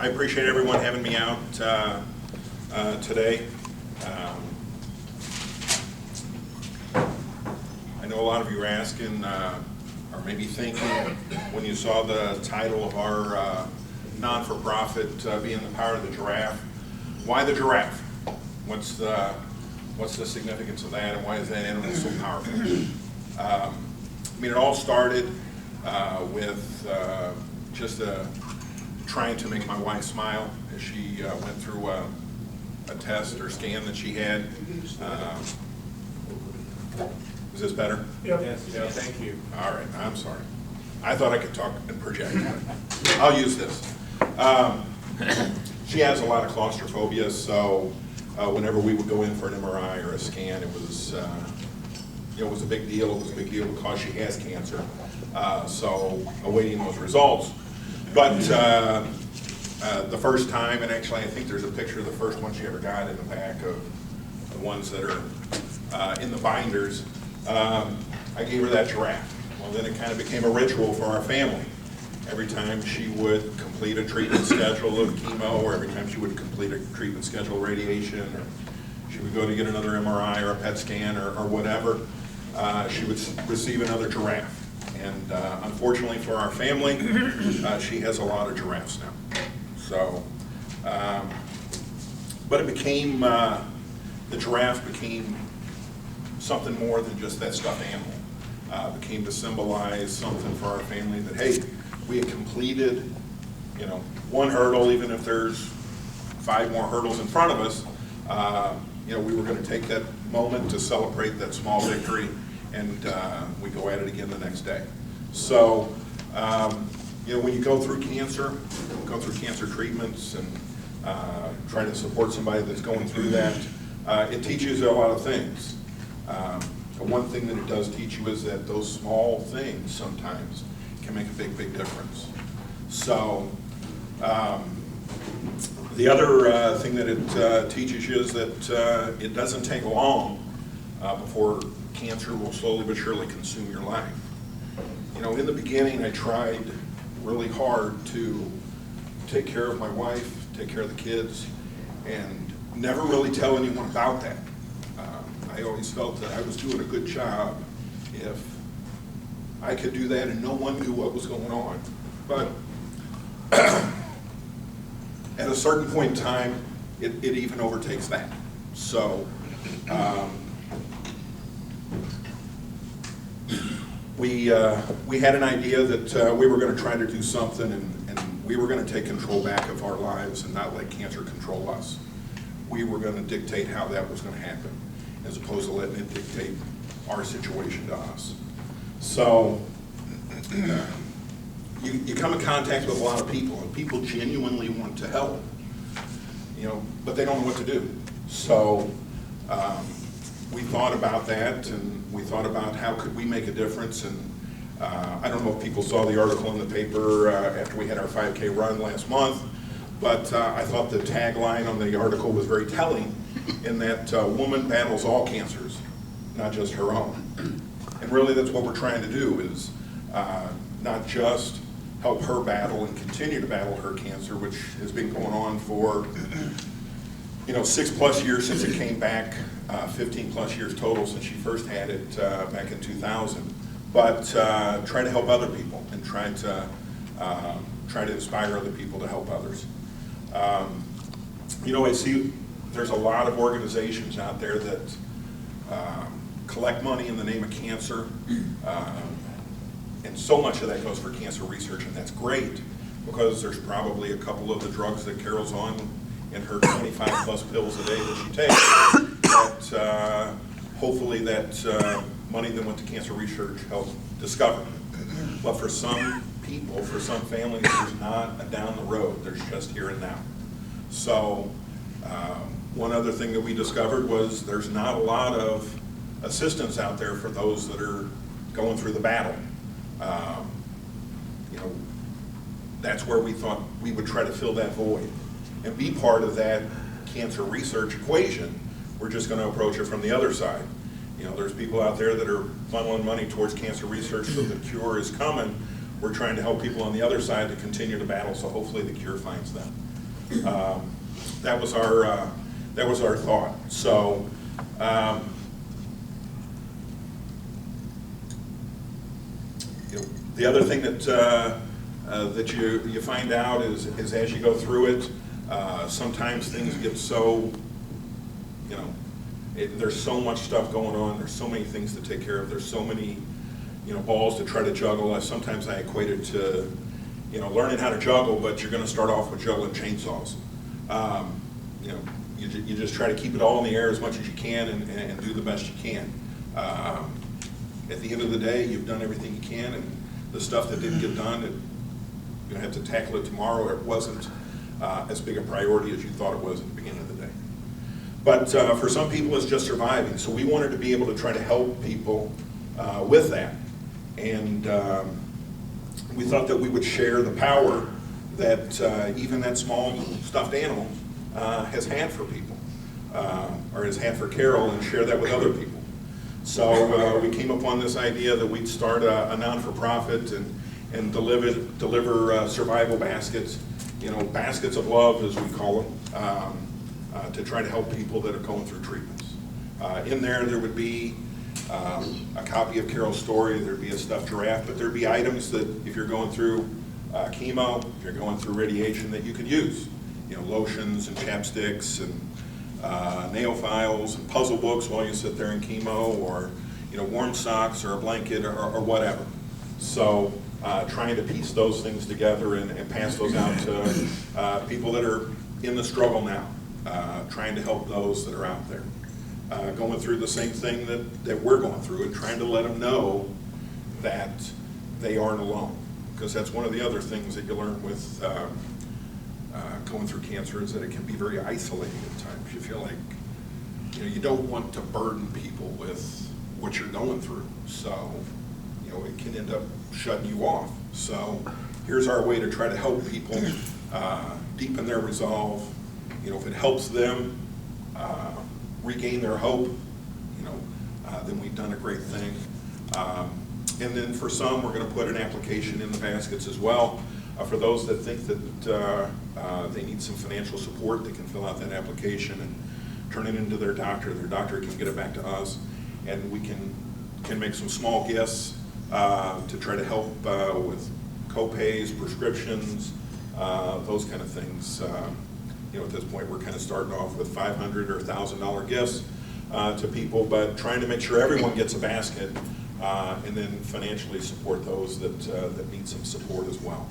I appreciate everyone having me out today. I know a lot of you are asking, or maybe thinking, when you saw the title of our non-for-profit being The Power of the Giraffe, why the giraffe? What's the significance of that, and why is that animal so powerful? I mean, it all started with just trying to make my wife smile as she went through a test or scan that she had. Is this better? Yep. Yes, yeah, thank you. All right, I'm sorry. I thought I could talk and project. I'll use this. She has a lot of claustrophobia, so whenever we would go in for an MRI or a scan, it was a big deal. It was a big deal because she has cancer. So awaiting those results. But the first time, and actually I think there's a picture of the first one she ever got in the back of the ones that are in the binders, I gave her that giraffe. Well, then it kind of became a ritual for our family. Every time she would complete a treatment schedule of chemo, or every time she would complete a treatment schedule of radiation, or she would go to get another MRI or a PET scan or whatever, she would receive another giraffe. And unfortunately for our family, she has a lot of giraffes now. So, but it became, the giraffe became something more than just that stuffed animal. Became to symbolize something for our family that, hey, we had completed, one hurdle, even if there's 5 more hurdles in front of us. We were going to take that moment to celebrate that small victory, and we go at it again the next day. So, when you go through cancer treatments and try to support somebody that's going through that, it teaches you a lot of things. One thing that it does teach you is that those small things sometimes can make a big, big difference. So, the other thing that it teaches you is that it doesn't take long before cancer will slowly but surely consume your life. In the beginning, I tried really hard to take care of my wife, take care of the kids, and never really tell anyone about that. I always felt that I was doing a good job if I could do that and no one knew what was going on. But at a certain point in time, it even overtakes that. So we had an idea that we were going to try to do something, and we were going to take control back of our lives and not let cancer control us. We were going to dictate how that was going to happen, as opposed to letting it dictate our situation to us. So you come in contact with a lot of people, and people genuinely want to help, but they don't know what to do. So we thought about that, and we thought about how could we make a difference. And I don't know if people saw the article in the paper after we had our 5K run last month, but I thought the tagline on the article was very telling, in that woman battles all cancers, not just her own. And really that's what we're trying to do, is not just help her battle and continue to battle her cancer, which has been going on for 6+ years since it came back, 15+ years total since she first had it back in 2000. But try to help other people and try to inspire other people to help others. I see there's a lot of organizations out there that collect money in the name of cancer, and so much of that goes for cancer research, and that's great, because there's probably a couple of the drugs that Carol's on in her 25+ pills a day that she takes, that hopefully that money that went to cancer research helped discover. But for some people, for some families, there's not a down the road, there's just here and now. So one other thing that we discovered was there's not a lot of assistance out there for those that are going through the battle. That's where we thought we would try to fill that void and be part of that cancer research equation. We're just going to approach it from the other side. There's people out there that are funneling money towards cancer research so the cure is coming. We're trying to help people on the other side to continue to battle, so hopefully the cure finds them. That was our thought. So. The other thing that you find out is as you go through it, sometimes things get so, there's so much stuff going on. There's so many things to take care of. There's so many, balls to try to juggle. Sometimes I equate it to, learning how to juggle, but you're going to start off with juggling chainsaws. You just try to keep it all in the air as much as you can and do the best you can. At the end of the day, you've done everything you can, and the stuff that didn't get done, you're going to have to tackle it tomorrow, or it wasn't as big a priority as you thought it was at the beginning of the day. But for some people, it's just surviving. So we wanted to be able to try to help people with that. And we thought that we would share the power that even that small stuffed animal has had for people, or has had for Carol, and share that with other people. So we came upon this idea that we'd start a non-for-profit and deliver survival baskets, baskets of love, as we call them, to try to help people that are going through treatments. In there would be a copy of Carol's story, there'd be a stuffed giraffe, but there'd be items that if you're going through chemo, if you're going through radiation, that you could use. Lotions and chapsticks and nail files and puzzle books while you sit there in chemo, or warm socks or a blanket or whatever. So trying to piece those things together and pass those out to people that are in the struggle now, trying to help those that are out there, going through the same thing that we're going through, and trying to let them know that they aren't alone, because that's one of the other things that you learn with going through cancer, is that it can be very isolating at times. You feel like you don't want to burden people with what you're going through, so it can end up shutting you off. So here's our way to try to help people deepen their resolve. If it helps them regain their hope, then we've done a great thing. And then for some, we're going to put an application in the baskets as well. For those that think that they need some financial support, they can fill out that application and turn it into their doctor. Their doctor can get it back to us, and we can make some small gifts to try to help with co-pays, prescriptions, those kind of things. At this point, we're kind of starting off with $500 or $1,000 gifts to people, but trying to make sure everyone gets a basket, and then financially support those that need some support as well.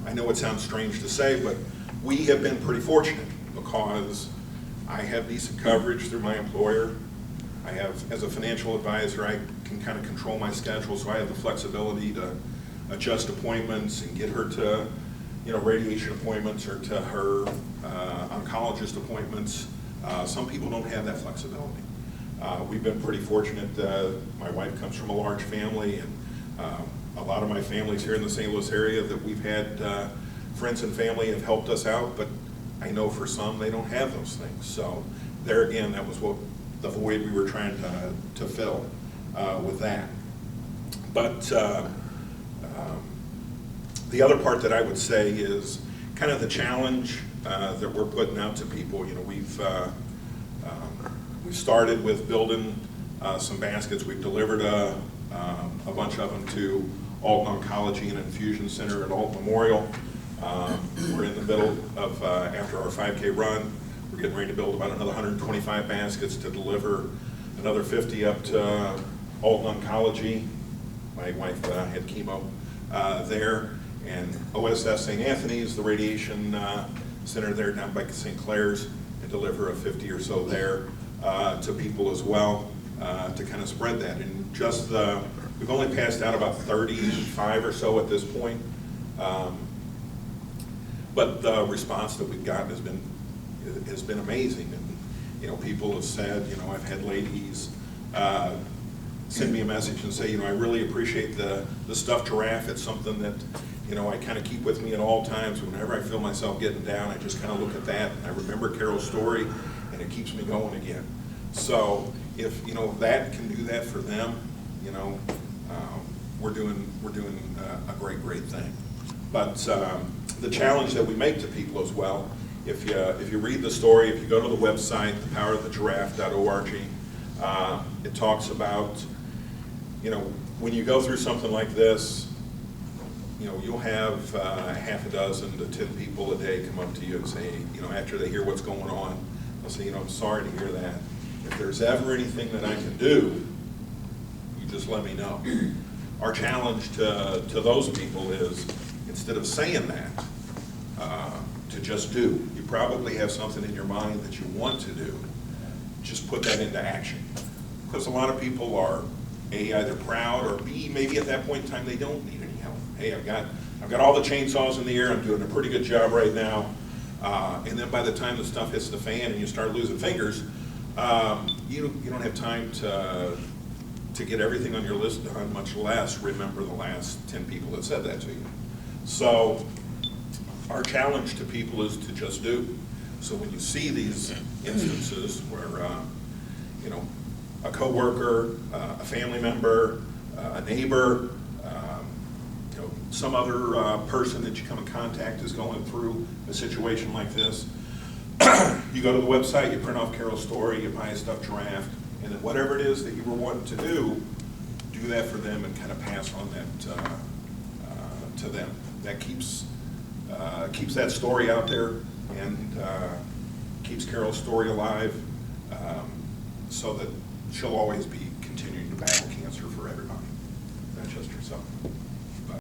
I know it sounds strange to say, but we have been pretty fortunate because I have decent coverage through my employer. I have, as a financial advisor, I can kind of control my schedule, so I have the flexibility to adjust appointments and get her to, radiation appointments or to her oncologist appointments. Some people don't have that flexibility. We've been pretty fortunate. My wife comes from a large family, and a lot of my family's here in the St. Louis area that we've had friends and family have helped us out, but I know for some they don't have those things. So there again, that was what the void we were trying to fill with that. But the other part that I would say is kind of the challenge that we're putting out to people. We've started with building some baskets. We've delivered a bunch of them to Alton Oncology and Infusion Center at Alton Memorial. We're in the middle of, after our 5K run, we're getting ready to build about another 125 baskets to deliver another 50 up to Alton Oncology. My wife had chemo there, and OSS St. Anthony's, the radiation center there down by St. Clair's, and deliver a 50 or so there to people as well, to kind of spread that. And just we've only passed out about 35 or so at this point, but the response that we've gotten has been amazing. And people have said, I've had ladies send me a message and say, I really appreciate the stuffed giraffe. It's something that I kind of keep with me at all times. Whenever I feel myself getting down, I just kind of look at that and I remember Carol's story, and it keeps me going again. So if that can do that for them, we're doing a great thing. But the challenge that we make to people as well, if you read the story, if you go to the website, thepowerofthegiraffe.org, it talks about, when you go through something like this, you'll have half a dozen to 10 people a day come up to you and say, after they hear what's going on, they'll say, I'm sorry to hear that. If there's ever anything that I can do, you just let me know. Our challenge to those people is, instead of saying that, to just do. You probably have something in your mind that you want to do. Just put that into action. Because a lot of people are, A, either proud, or B, maybe at that point in time they don't need any help. Hey, I've got all the chainsaws in the air, I'm doing a pretty good job right now. And then by the time the stuff hits the fan and you start losing fingers, you don't have time to get everything on your list done, much less remember the last 10 people that said that to you. So our challenge to people is to just do. So when you see these instances where, a coworker, a family member, a neighbor, some other person that you come in contact is going through a situation like this, you go to the website, you print off Carol's story, you buy a stuffed giraffe, and then whatever it is that you were wanting to do that for them and kind of pass on that to them. That keeps that story out there and keeps Carol's story alive, so that she'll always be continuing to battle cancer for everybody, not just herself.